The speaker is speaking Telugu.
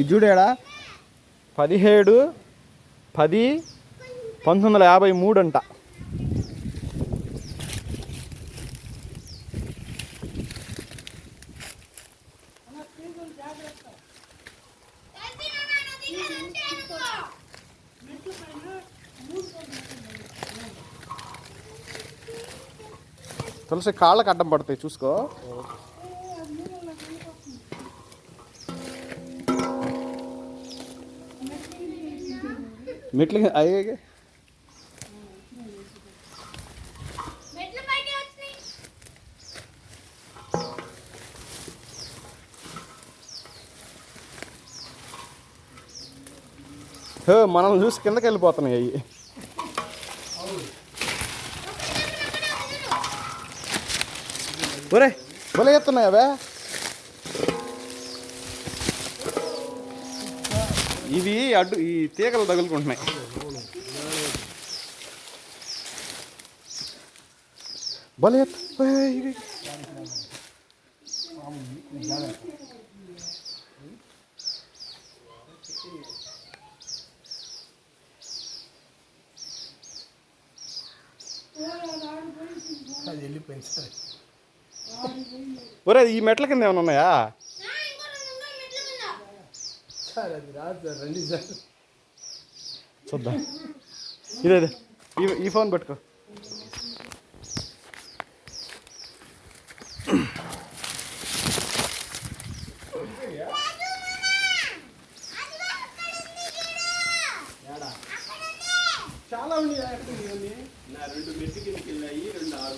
ఇది చూడాడా 17/10/1953 అంట. తులసి కాళ్ళకి అడ్డం పడతాయి చూసుకో. మెట్లు అయ్యే మనల్ని చూసి కిందకి వెళ్ళిపోతున్నాయి అవి. ఒరే భలే ఎత్తున్నాయి అవే. ఇవి అడ్డు ఈ తీగలు తగులుకుంటున్నాయి. భలే ఇవి ఒరే ఈ మెట్ల కింద ఏమైనా ఉన్నాయా? చూద్దాం. ఇదే ఈ ఫోన్ పెట్టుకో. చాలా ఉన్నాయి. 2 మెట్టు కిందకి వెళ్ళాయి, 2 6